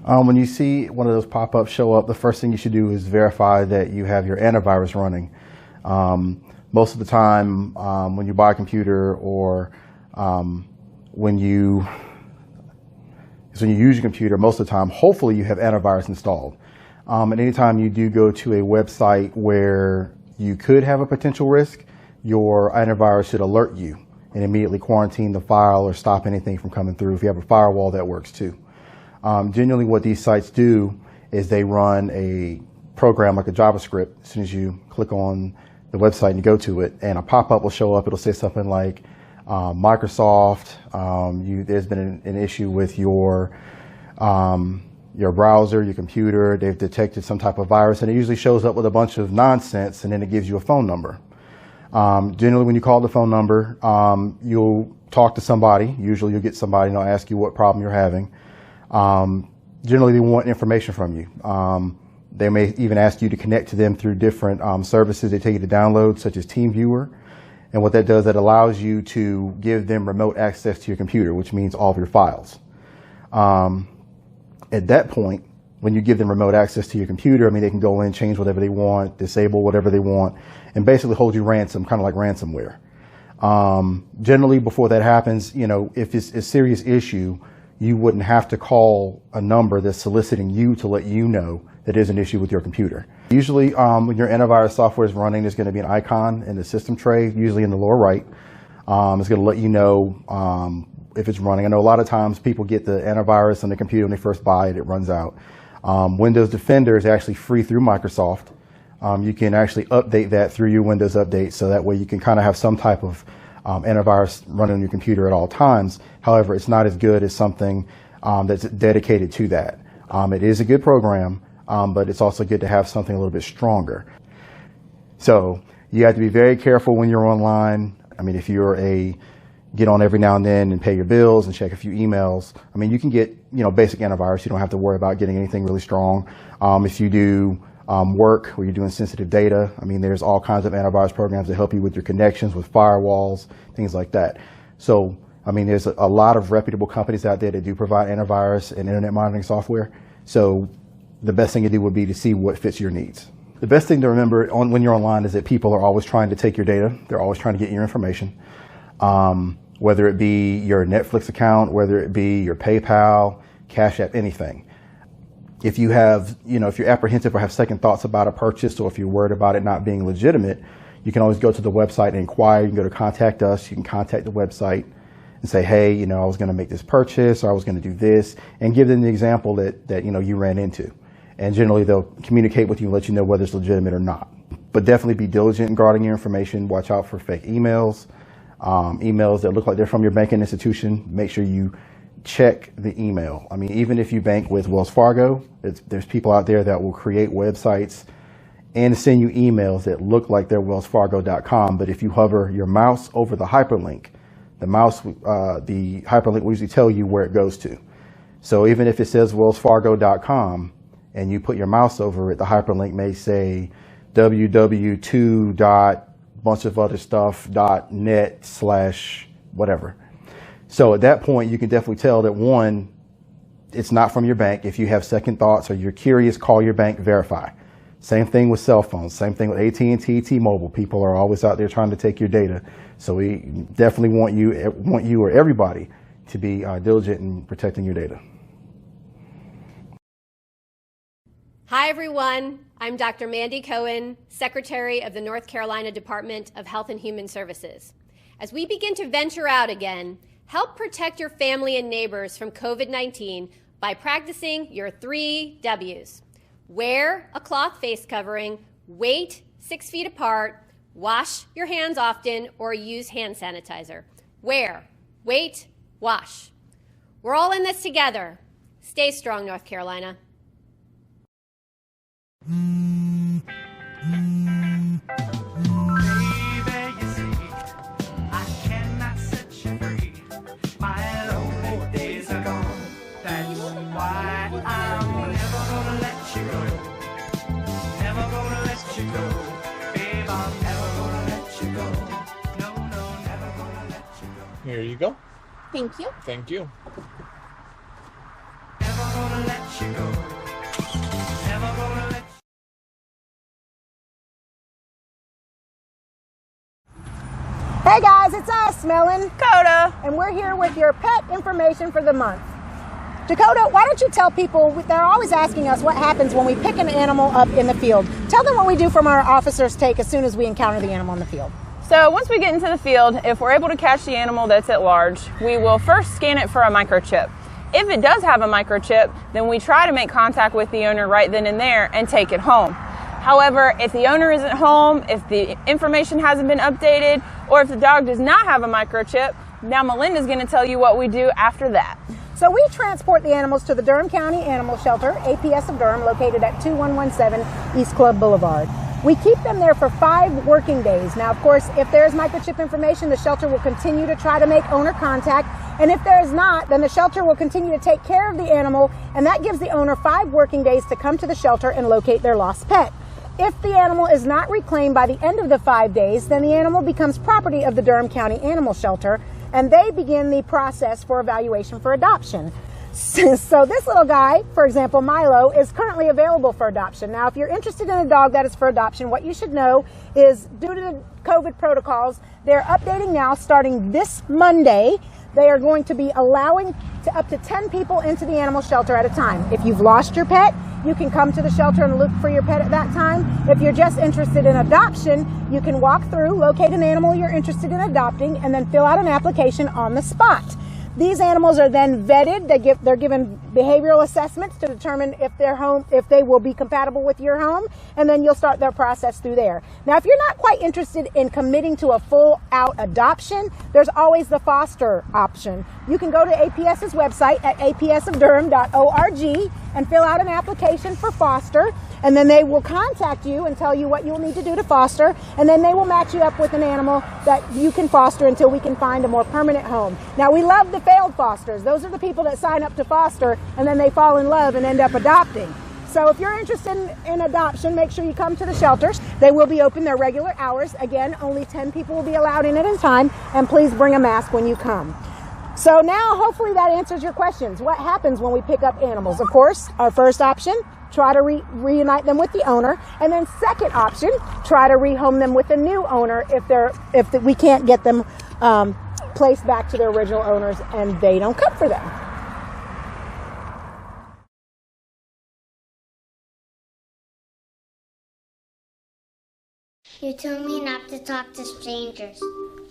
When you see one of those pop-ups show up, the first thing you should do is verify that you have your antivirus running. Most of the time, when you buy a computer or when you use your computer, most of the time, hopefully you have antivirus installed. And anytime you do go to a website where you could have a potential risk, your antivirus should alert you and immediately quarantine the file or stop anything from coming through. If you have a firewall, that works too. Generally what these sites do is they run a program like a JavaScript as soon as you click on the website and you go to it, and a pop-up will show up. It'll say something like, Microsoft, there's been an issue with your browser, your computer, they've detected some type of virus, and it usually shows up with a bunch of nonsense, and then it gives you a phone number. Generally, when you call the phone number, you'll talk to somebody. Usually you'll get somebody and they'll ask you what problem you're having. Generally, they want information from you. They may even ask you to connect to them through different services they tell you to download, such as TeamViewer. And what that does, that allows you to give them remote access to your computer, which means all of your files. At that point, when you give them remote access to your computer, I mean, they can go in, change whatever they want, disable whatever they want, and basically hold you ransom, kind of like ransomware. Generally, before that happens, if it's a serious issue, you wouldn't have to call a number that's soliciting you to let you know that there's an issue with your computer. Usually, when your antivirus software is running, there's going to be an icon in the system tray, usually in the lower right. It's going to let you know if it's running. I know a lot of times people get the antivirus on the computer when they first buy it, it runs out. Windows Defender is actually free through Microsoft. You can actually update that through your Windows Update, so that way you can kind of have some type of antivirus running on your computer at all times. However, it's not as good as something that's dedicated to that. It is a good program, but it's also good to have something a little bit stronger. So you have to be very careful when you're online. I mean, if you're get on every now and then and pay your bills and check a few emails, I mean, you can get, basic antivirus. You don't have to worry about getting anything really strong. If you do work where you're doing sensitive data, I mean, there's all kinds of antivirus programs that help you with your connections, with firewalls, things like that. So, I mean, there's a lot of reputable companies out there that do provide antivirus and internet monitoring software. So the best thing to do would be to see what fits your needs. The best thing to remember when you're online is that people are always trying to take your data. They're always trying to get your information. Whether it be your Netflix account, whether it be your PayPal, Cash App, anything. If you have, if you're apprehensive or have second thoughts about a purchase, or if you're worried about it not being legitimate, you can always go to the website and inquire. You can go to contact us. You can contact the website and say, hey, I was going to make this purchase, or I was going to do this, and give them the example that you ran into. And generally they'll communicate with you and let you know whether it's legitimate or not. But definitely be diligent in guarding your information. Watch out for fake emails. Emails that look like they're from your banking institution. Make sure you check the email. I mean, even if you bank with Wells Fargo, there's people out there that will create websites and send you emails that look like they're wellsfargo.com. But if you hover your mouse over the hyperlink, the hyperlink will usually tell you where it goes to. So even if it says wellsfargo.com and you put your mouse over it, the hyperlink may say www.2. bunch of other stuff.net/whatever. So at that point, you can definitely tell that, one, it's not from your bank. If you have second thoughts or you're curious, call your bank, verify. Same thing with cell phones, same thing with AT&T, T-Mobile. People are always out there trying to take your data. So we definitely want you or everybody to be diligent in protecting your data. Hi, everyone. I'm Dr. Mandy Cohen, Secretary of the North Carolina Department of Health and Human Services. As we begin to venture out again, help protect your family and neighbors from COVID-19 by practicing your 3 W's. Wear a cloth face covering, wait 6 feet apart, wash your hands often, or use hand sanitizer. Wear, wait, wash. We're all in this together. Stay strong, North Carolina. Here you go. Thank you. Thank you. Never gonna let you you go. Never gonna let Hey guys, it's us, MelinKota, and we're here with your pet information for the month. Dakota, why don't you tell people, they're always asking us what happens when we pick an animal up in the field. Tell them what we do from our officer's take as soon as we encounter the animal in the field. So once we get into the field, if we're able to catch the animal that's at large, we will first scan it for a microchip. If it does have a microchip, then we try to make contact with the owner right then and there and take it home. However, if the owner isn't home, if the information hasn't been updated, or if the dog does not have a microchip, now Melinda's going to tell you what we do after that. So we transport the animals to the Durham County Animal Shelter, APS of Durham, located at 2117 East Club Boulevard. We keep them there for 5 working days. Now, of course, if there's microchip information, the shelter will continue to try to make owner contact. And if there is not, then the shelter will continue to take care of the animal, and that gives the owner 5 working days to come to the shelter and locate their lost pet. If the animal is not reclaimed by the end of the 5 days, then the animal becomes property of the Durham County Animal Shelter, and they begin the process for evaluation for adoption. So this little guy, for example, Milo, is currently available for adoption. Now, if you're interested in a dog that is for adoption, what you should know is, due to the COVID protocols, they're updating now starting this Monday. They are going to be allowing up to 10 people into the animal shelter at a time. If you've lost your pet, you can come to the shelter and look for your pet at that time. If you're just interested in adoption, you can walk through, locate an animal you're interested in adopting, and then fill out an application on the spot. These animals are then vetted. They're given behavioral assessments to determine if they will be compatible with your home, and then you'll start their process through there. Now, if you're not quite interested in committing to a full-out adoption, there's always the foster option. You can go to APS's website at apsofdurham.org and fill out an application for foster, and then they will contact you and tell you what you'll need to do to foster, and then they will match you up with an animal that you can foster until we can find a more permanent home. Now, we love the failed fosters. Those are the people that sign up to foster and then they fall in love and end up adopting. So if you're interested in adoption, make sure you come to the shelters. They will be open their regular hours. Again, only 10 people will be allowed in at a time, and please bring a mask when you come. So now, hopefully that answers your questions. What happens when we pick up animals? Of course, our first option, try to reunite them with the owner, and then second option, try to rehome them with a new owner if we can't get them placed back to their original owners and they don't come for them. You told me not to talk to strangers.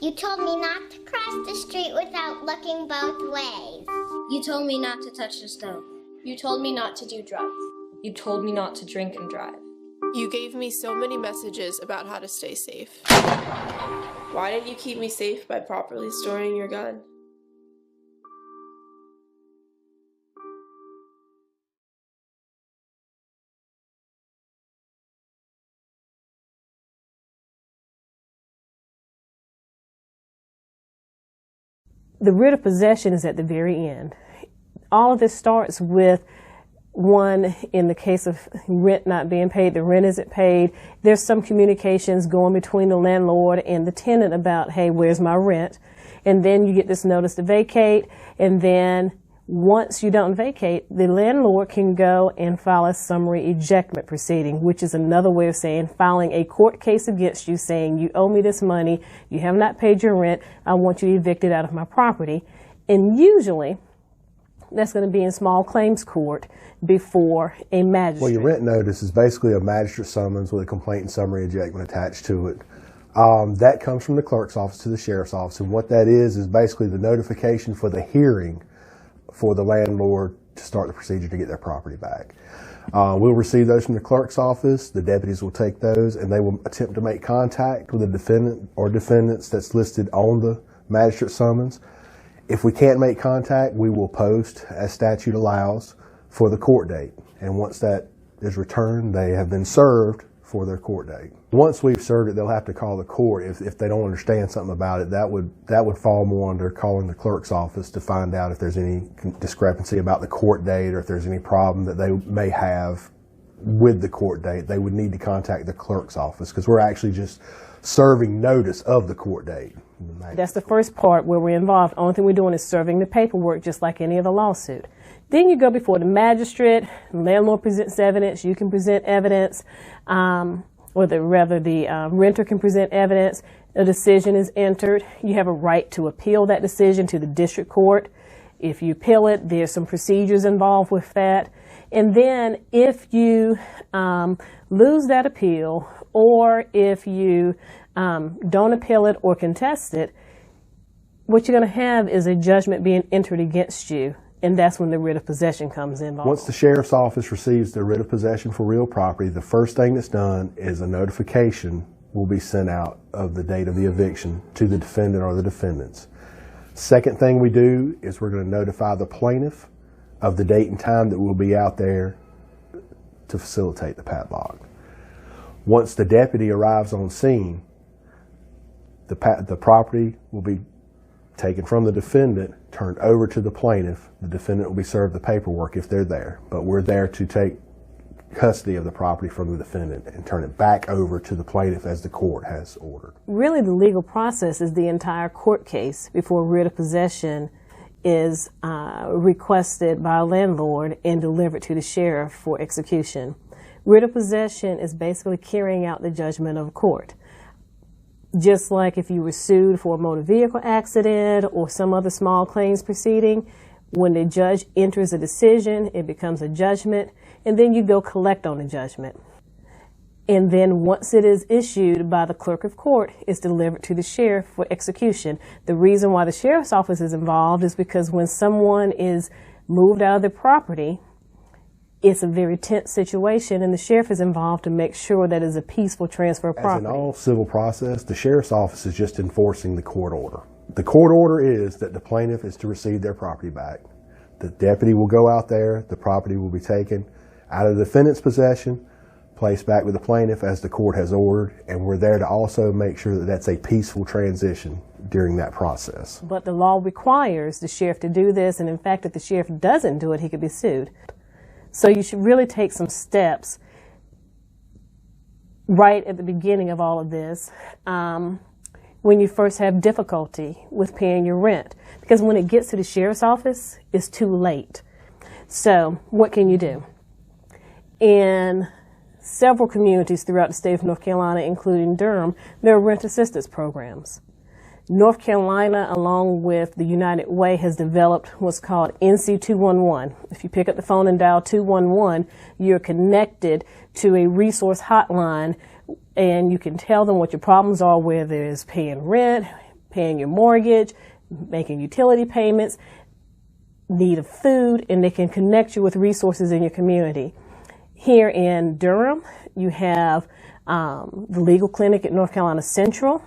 You told me not to cross the street without looking both ways. You told me not to touch the stove. You told me not to do drugs. You told me not to drink and drive. You gave me so many messages about how to stay safe. Why didn't you keep me safe by properly storing your gun? The writ of possession is at the very end. All of this starts with, one, in the case of rent not being paid, the rent isn't paid. There's some communications going between the landlord and the tenant about, hey, where's my rent? And then you get this notice to vacate. And then once you don't vacate, the landlord can go and file a summary ejectment proceeding, which is another way of saying filing a court case against you, saying you owe me this money, you have not paid your rent, I want you evicted out of my property. And usually that's going to be in small claims court before a magistrate. Well, your rent notice is basically a magistrate summons with a complaint and summary ejectment attached to it. That comes from the clerk's office to the sheriff's office, and what that is basically the notification for the hearing for the landlord to start the procedure to get their property back. We'll receive those from the clerk's office. The deputies will take those and they will attempt to make contact with the defendant or defendants that's listed on the magistrate summons. If we can't make contact, we will post, as statute allows, for the court date. And once that is returned, they have been served for their court date. Once we've served it, they'll have to call the court. If they don't understand something about it, that would fall more under calling the clerk's office to find out if there's any discrepancy about the court date or if there's any problem that they may have with the court date. They would need to contact the clerk's office because we're actually just serving notice of the court date. That's the first part where we're involved. Only thing we're doing is serving the paperwork just like any other lawsuit. Then you go before the magistrate, the landlord presents evidence, you can present evidence, or the renter can present evidence, a decision is entered. You have a right to appeal that decision to the district court. If you appeal it, there's some procedures involved with that. And then if you lose that appeal, or if you don't appeal it or contest it, what you're going to have is a judgment being entered against you, and that's when the writ of possession comes involved. Once the sheriff's office receives the writ of possession for real property, the first thing that's done is a notification will be sent out of the date of the eviction to the defendant or the defendants. Second thing we do is we're going to notify the plaintiff of the date and time that we'll be out there to facilitate the padlock. Once the deputy arrives on scene, the property will be taken from the defendant, turned over to the plaintiff. The defendant will be served the paperwork if they're there, but we're there to take custody of the property from the defendant and turn it back over to the plaintiff as the court has ordered. Really, the legal process is the entire court case before writ of possession is requested by a landlord and delivered to the sheriff for execution. Writ of possession is basically carrying out the judgment of a court. Just like if you were sued for a motor vehicle accident or some other small claims proceeding, when the judge enters a decision, it becomes a judgment, and then you go collect on the judgment. And then once it is issued by the clerk of court, it's delivered to the sheriff for execution. The reason why the sheriff's office is involved is because when someone is moved out of their property, it's a very tense situation, and the sheriff is involved to make sure that it's a peaceful transfer of property. As in all civil process, the sheriff's office is just enforcing the court order. The court order is that the plaintiff is to receive their property back. The deputy will go out there, the property will be taken out of the defendant's possession, placed back with the plaintiff as the court has ordered, and we're there to also make sure that that's a peaceful transition during that process. But the law requires the sheriff to do this, and in fact, if the sheriff doesn't do it, he could be sued. So you should really take some steps right at the beginning of all of this when you first have difficulty with paying your rent. Because when it gets to the sheriff's office, it's too late. So what can you do? In several communities throughout the state of North Carolina, including Durham, there are rent assistance programs. North Carolina, along with the United Way, has developed what's called NC 211. If you pick up the phone and dial 211, you're connected to a resource hotline, and you can tell them what your problems are, whether it's paying rent, paying your mortgage, making utility payments, need of food, and they can connect you with resources in your community. Here in Durham, you have the legal clinic at North Carolina Central.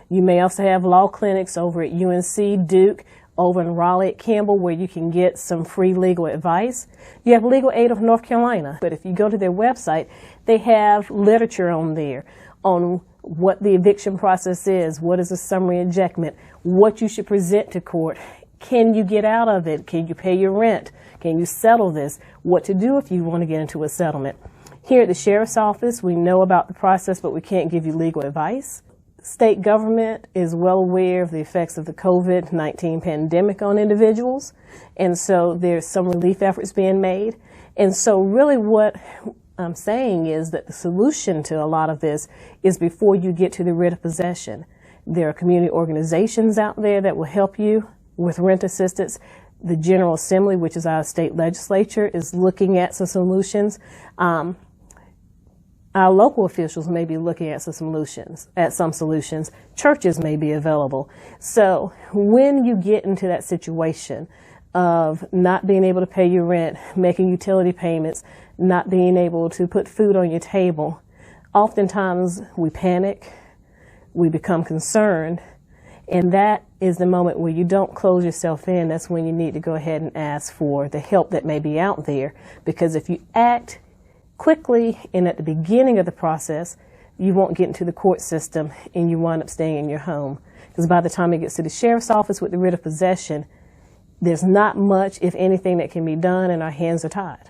You may also have law clinics over at UNC, Duke, over in Raleigh at Campbell, where you can get some free legal advice. You have Legal Aid of North Carolina, but if you go to their website, they have literature on there on what the eviction process is, what is a summary ejectment, what you should present to court. Can you get out of it? Can you pay your rent? Can you settle this? What to do if you want to get into a settlement. Here at the Sheriff's Office, we know about the process, but we can't give you legal advice. State government is well aware of the effects of the COVID-19 pandemic on individuals, and so there's some relief efforts being made. And so really what I'm saying is that the solution to a lot of this is before you get to the writ of possession. There are community organizations out there that will help you with rent assistance. The General Assembly, which is our state legislature, is looking at some solutions. Our local officials may be looking at some solutions. Churches may be available. So when you get into that situation of not being able to pay your rent, making utility payments, not being able to put food on your table, oftentimes we panic, we become concerned, and that is the moment where you don't close yourself in. That's when you need to go ahead and ask for the help that may be out there. Because if you act quickly and at the beginning of the process, you won't get into the court system and you wind up staying in your home. Because by the time it gets to the sheriff's office with the writ of possession, there's not much, if anything, that can be done, and our hands are tied.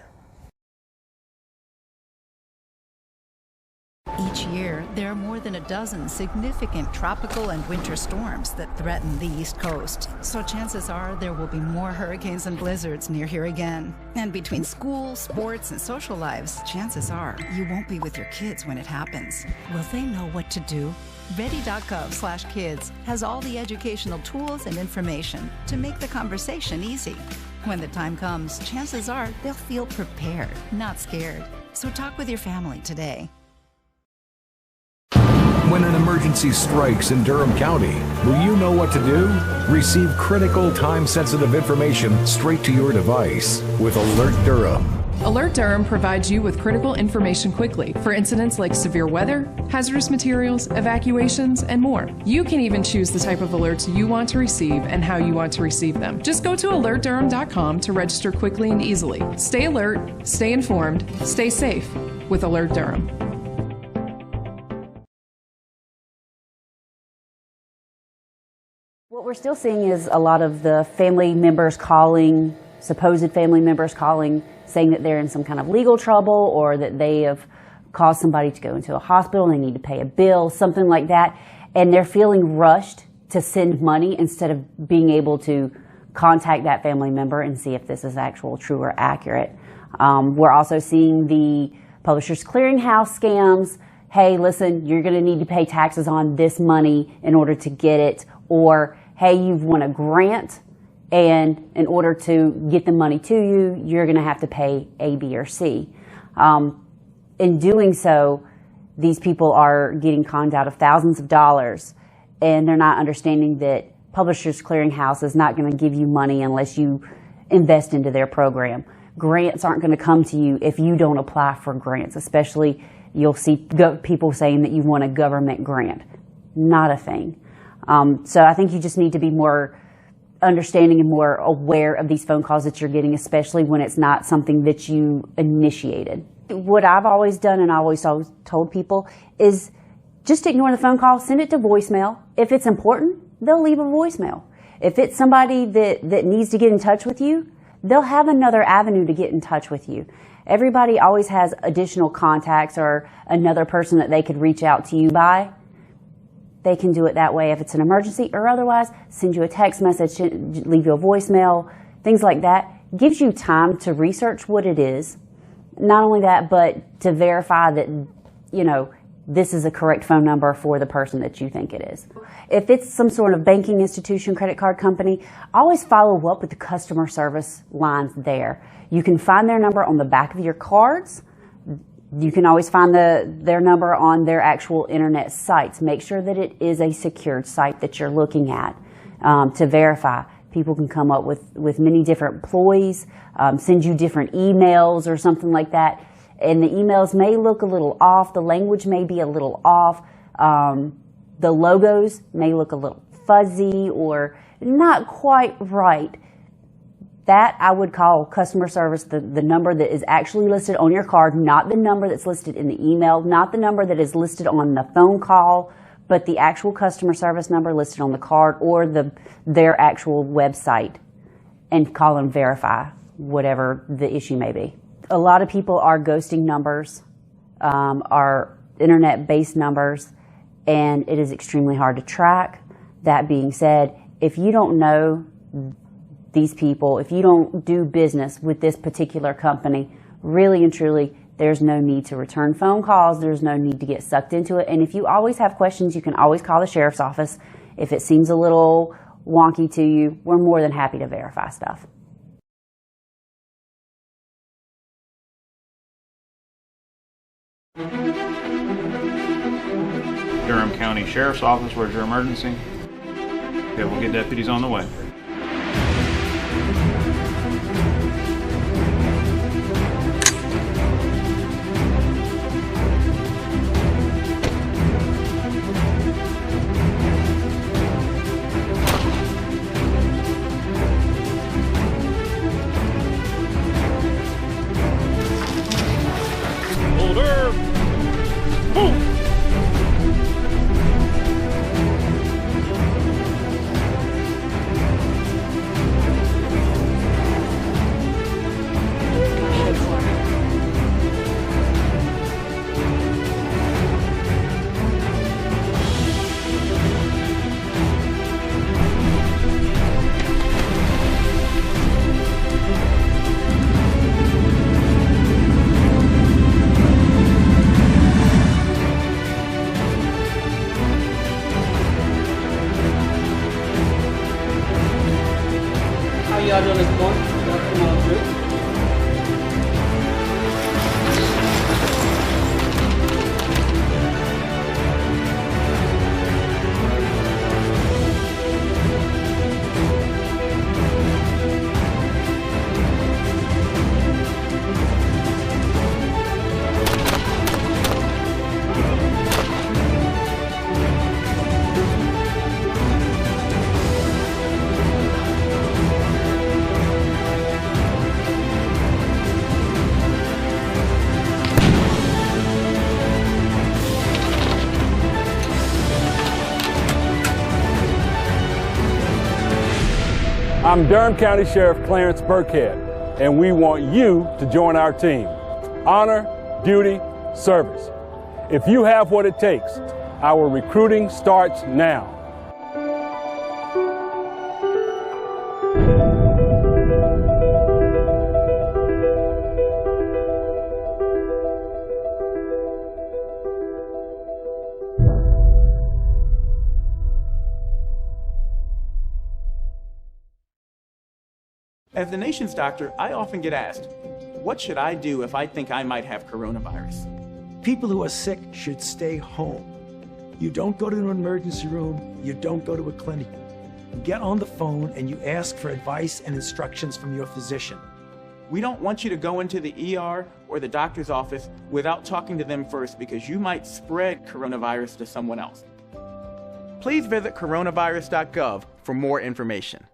Each year, there are more than a dozen significant tropical and winter storms that threaten the East Coast. So chances are there will be more hurricanes and blizzards near here again. And between school, sports, and social lives, chances are you won't be with your kids when it happens. Will they know what to do? Ready.gov/kids has all the educational tools and information to make the conversation easy. When the time comes, chances are they'll feel prepared, not scared. So talk with your family today. When an emergency strikes in Durham County, will you know what to do? Receive critical, time-sensitive information straight to your device with Alert Durham. Alert Durham provides you with critical information quickly for incidents like severe weather, hazardous materials, evacuations, and more. You can even choose the type of alerts you want to receive and how you want to receive them. Just go to alertdurham.com to register quickly and easily. Stay alert, stay informed, stay safe with Alert Durham. What we're still seeing is a lot of the family members calling, supposed family members calling, saying that they're in some kind of legal trouble or that they have caused somebody to go into a hospital and they need to pay a bill, something like that. And they're feeling rushed to send money instead of being able to contact that family member and see if this is actual, true, or accurate. We're also seeing the Publishers Clearinghouse scams. Hey, listen, you're going to need to pay taxes on this money in order to get it. Or, hey, you've won a grant, and in order to get the money to you, you're going to have to pay A, B, or C. In doing so, these people are getting conned out of thousands of dollars, and they're not understanding that Publishers Clearinghouse is not going to give you money unless you invest into their program. Grants aren't going to come to you if you don't apply for grants, especially you'll see people saying that you won a government grant. Not a thing. So I think you just need to be more understanding and more aware of these phone calls that you're getting, especially when it's not something that you initiated. What I've always done and I always told people is just ignore the phone call, send it to voicemail. If it's important, they'll leave a voicemail. If it's somebody that needs to get in touch with you, they'll have another avenue to get in touch with you. Everybody always has additional contacts or another person that they could reach out to you by. They can do it that way if it's an emergency, or otherwise send you a text message, leave you a voicemail, things like that. Gives you time to research what it is. Not only that, but to verify that, this is a correct phone number for the person that you think it is. If it's some sort of banking institution, credit card company, always follow up with the customer service lines there. You can find their number on the back of your cards. You can always find their number on their actual internet sites. Make sure that it is a secured site that you're looking at to verify. People can come up with many different ploys, send you different emails or something like that. And the emails may look a little off. The language may be a little off. The logos may look a little fuzzy or not quite right. That I would call customer service, the number that is actually listed on your card, not the number that's listed in the email, not the number that is listed on the phone call, but the actual customer service number listed on the card or their actual website, and call and verify whatever the issue may be. A lot of people are ghosting numbers, are internet-based numbers, and it is extremely hard to track. That being said, if you don't know these people, if you don't do business with this particular company, really and truly, there's no need to return phone calls. There's no need to get sucked into it. And if you always have questions, you can always call the sheriff's office. If it seems a little wonky to you, we're more than happy to verify stuff. Durham County Sheriff's Office, where's your emergency? Okay, we'll get deputies on the way. Order! Move! I'm Durham County Sheriff Clarence Burkhead, and we want you to join our team. Honor, duty, service. If you have what it takes, our recruiting starts now. As the nation's doctor, I often get asked, what should I do if I think I might have coronavirus? People who are sick should stay home. You don't go to an emergency room, you don't go to a clinic. You get on the phone and you ask for advice and instructions from your physician. We don't want you to go into the ER or the doctor's office without talking to them first because you might spread coronavirus to someone else. Please visit coronavirus.gov for more information.